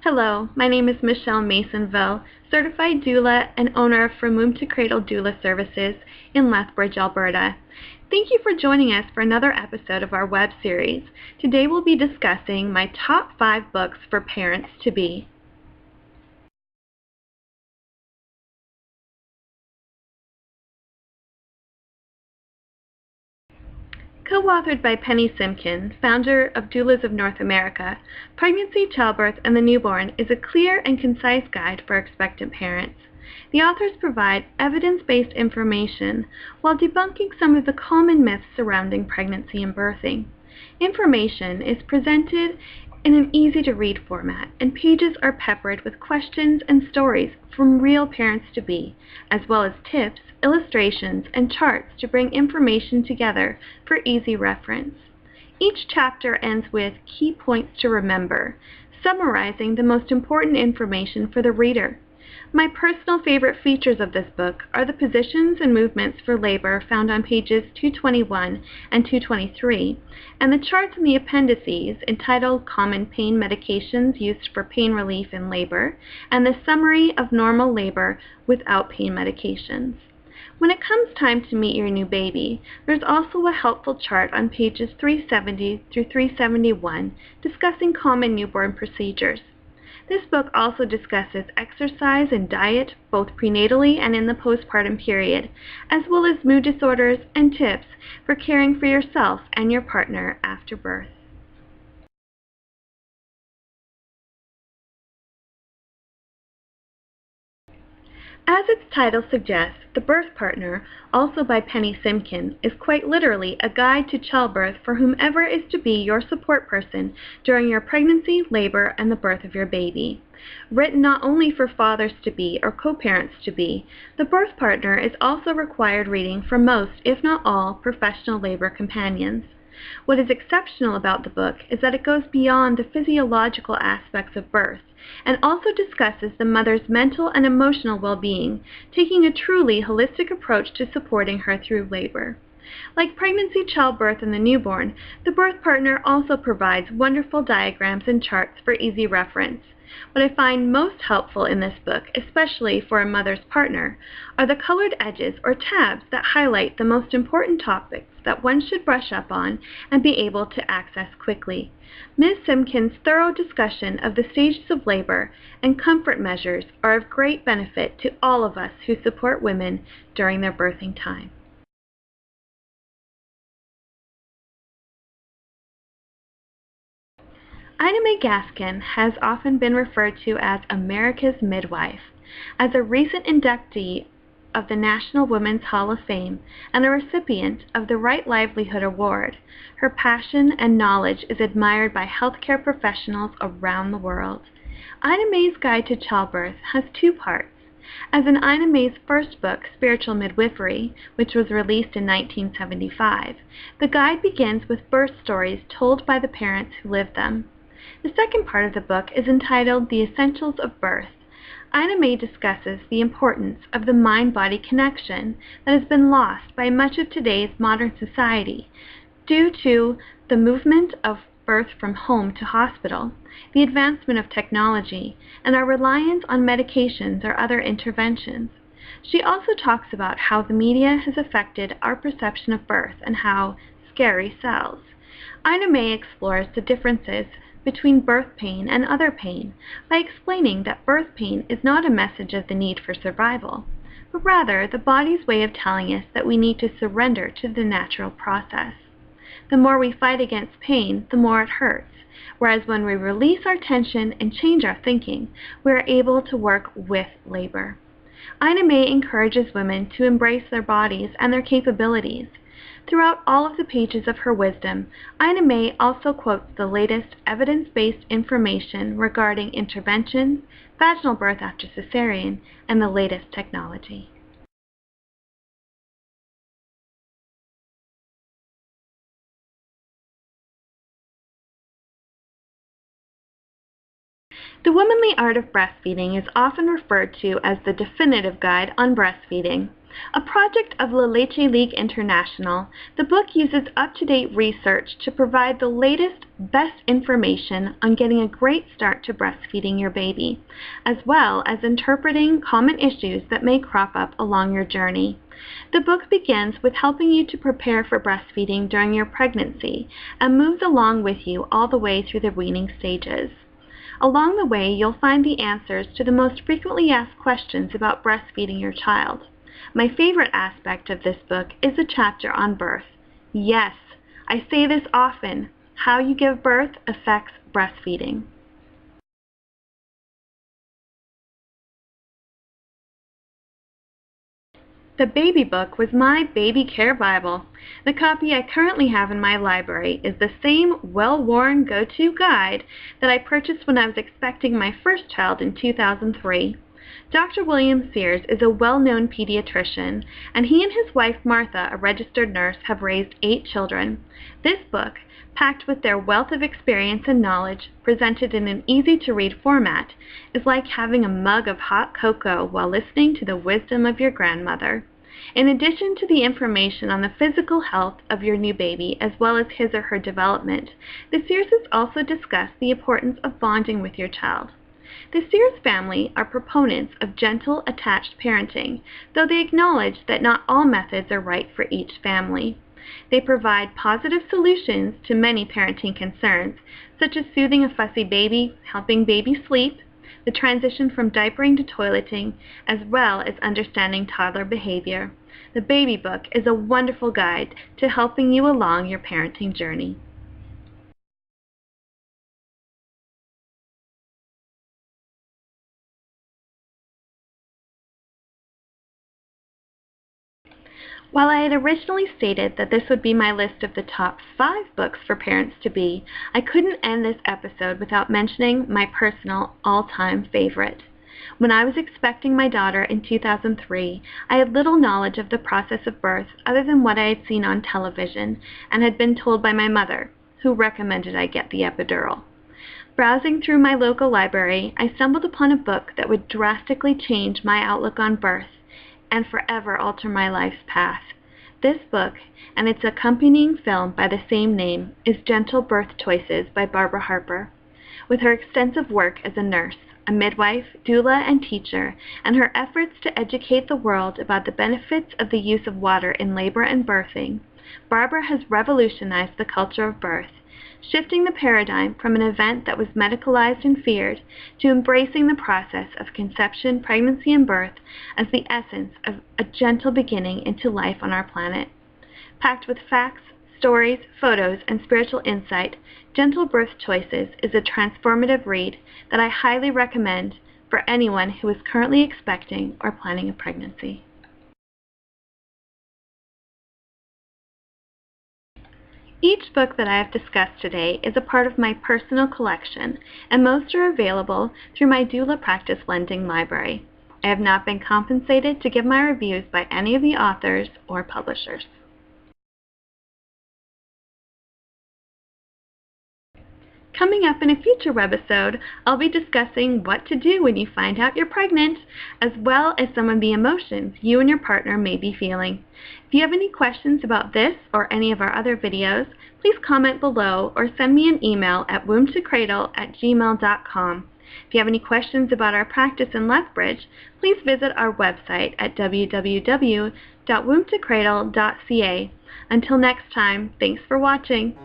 Hello, my name is Michelle Maisonville, certified doula and owner of From Womb to Cradle Doula Services in Lethbridge, Alberta. Thank you for joining us for another episode of our web series. Today we'll be discussing my top 5 books for parents-to-be. Co-authored by Penny Simkin, founder of Doulas of North America, Pregnancy, Childbirth, and the Newborn is a clear and concise guide for expectant parents. The authors provide evidence-based information while debunking some of the common myths surrounding pregnancy and birthing. Information is presented in an easy-to-read format, and pages are peppered with questions and stories from real parents-to-be, as well as tips, illustrations, and charts to bring information together for easy reference. Each chapter ends with key points to remember, summarizing the most important information for the reader. My personal favorite features of this book are the positions and movements for labor found on pages 221 and 223, and the charts in the appendices entitled Common Pain Medications Used for Pain Relief in Labor, and the Summary of Normal Labor Without Pain Medications. When it comes time to meet your new baby, there's also a helpful chart on pages 370 through 371 discussing common newborn procedures. This book also discusses exercise and diet, both prenatally and in the postpartum period, as well as mood disorders and tips for caring for yourself and your partner after birth. As its title suggests, The Birth Partner, also by Penny Simkin, is quite literally a guide to childbirth for whomever is to be your support person during your pregnancy, labor, and the birth of your baby. Written not only for fathers-to-be or co-parents-to-be, The Birth Partner is also required reading for most, if not all, professional labor companions. What is exceptional about the book is that it goes beyond the physiological aspects of birth and also discusses the mother's mental and emotional well-being, taking a truly holistic approach to supporting her through labor. Like Pregnancy, Childbirth, and the Newborn, The Birth Partner also provides wonderful diagrams and charts for easy reference. What I find most helpful in this book, especially for a mother's partner, are the colored edges or tabs that highlight the most important topics that one should brush up on and be able to access quickly. Ms. Simkin's thorough discussion of the stages of labor and comfort measures are of great benefit to all of us who support women during their birthing time. Ina May Gaskin has often been referred to as America's midwife. As a recent inductee of the National Women's Hall of Fame and a recipient of the Right Livelihood Award, her passion and knowledge is admired by healthcare professionals around the world. Ina May's Guide to Childbirth has 2 parts. As in Ina May's first book, Spiritual Midwifery, which was released in 1975, the guide begins with birth stories told by the parents who lived them. The second part of the book is entitled The Essentials of Birth. Ina May discusses the importance of the mind-body connection that has been lost by much of today's modern society due to the movement of birth from home to hospital, the advancement of technology, and our reliance on medications or other interventions. She also talks about how the media has affected our perception of birth and how scary sells. Ina May explores the differences between birth pain and other pain by explaining that birth pain is not a message of the need for survival, but rather the body's way of telling us that we need to surrender to the natural process. The more we fight against pain, the more it hurts, whereas when we release our tension and change our thinking, we are able to work with labor. Ina May encourages women to embrace their bodies and their capabilities. Throughout all of the pages of her wisdom, Ina May also quotes the latest evidence-based information regarding interventions, vaginal birth after cesarean, and the latest technology. The Womanly Art of Breastfeeding is often referred to as the definitive guide on breastfeeding. A project of La Leche League International, the book uses up-to-date research to provide the latest, best information on getting a great start to breastfeeding your baby, as well as interpreting common issues that may crop up along your journey. The book begins with helping you to prepare for breastfeeding during your pregnancy and moves along with you all the way through the weaning stages. Along the way, you'll find the answers to the most frequently asked questions about breastfeeding your child. My favorite aspect of this book is a chapter on birth. Yes, I say this often, how you give birth affects breastfeeding. The baby book was my baby care Bible. The copy I currently have in my library is the same well-worn go-to guide that I purchased when I was expecting my first child in 2003. Dr. William Sears is a well-known pediatrician, and he and his wife Martha, a registered nurse, have raised 8 children. This book, packed with their wealth of experience and knowledge, presented in an easy-to-read format, is like having a mug of hot cocoa while listening to the wisdom of your grandmother. In addition to the information on the physical health of your new baby as well as his or her development, the Searses also discuss the importance of bonding with your child. The Sears family are proponents of gentle, attached parenting, though they acknowledge that not all methods are right for each family. They provide positive solutions to many parenting concerns, such as soothing a fussy baby, helping baby sleep, the transition from diapering to toileting, as well as understanding toddler behavior. The baby book is a wonderful guide to helping you along your parenting journey. While I had originally stated that this would be my list of the top 5 books for parents to be, I couldn't end this episode without mentioning my personal all-time favorite. When I was expecting my daughter in 2003, I had little knowledge of the process of birth other than what I had seen on television and had been told by my mother, who recommended I get the epidural. Browsing through my local library, I stumbled upon a book that would drastically change my outlook on birth and forever alter my life's path. This book, and its accompanying film by the same name, is Gentle Birth Choices by Barbara Harper. With her extensive work as a nurse, a midwife, doula, and teacher, and her efforts to educate the world about the benefits of the use of water in labor and birthing, Barbara has revolutionized the culture of birth, shifting the paradigm from an event that was medicalized and feared to embracing the process of conception, pregnancy, and birth as the essence of a gentle beginning into life on our planet. Packed with facts, stories, photos, and spiritual insight, Gentle Birth Choices is a transformative read that I highly recommend for anyone who is currently expecting or planning a pregnancy. Each book that I have discussed today is a part of my personal collection, and most are available through my Doula Practice Lending library. I have not been compensated to give my reviews by any of the authors or publishers. Coming up in a future webisode, I'll be discussing what to do when you find out you're pregnant, as well as some of the emotions you and your partner may be feeling. If you have any questions about this or any of our other videos, please comment below or send me an email at wombtocradle@gmail.com. If you have any questions about our practice in Lethbridge, please visit our website at www.wombtocradle.ca. Until next time, thanks for watching.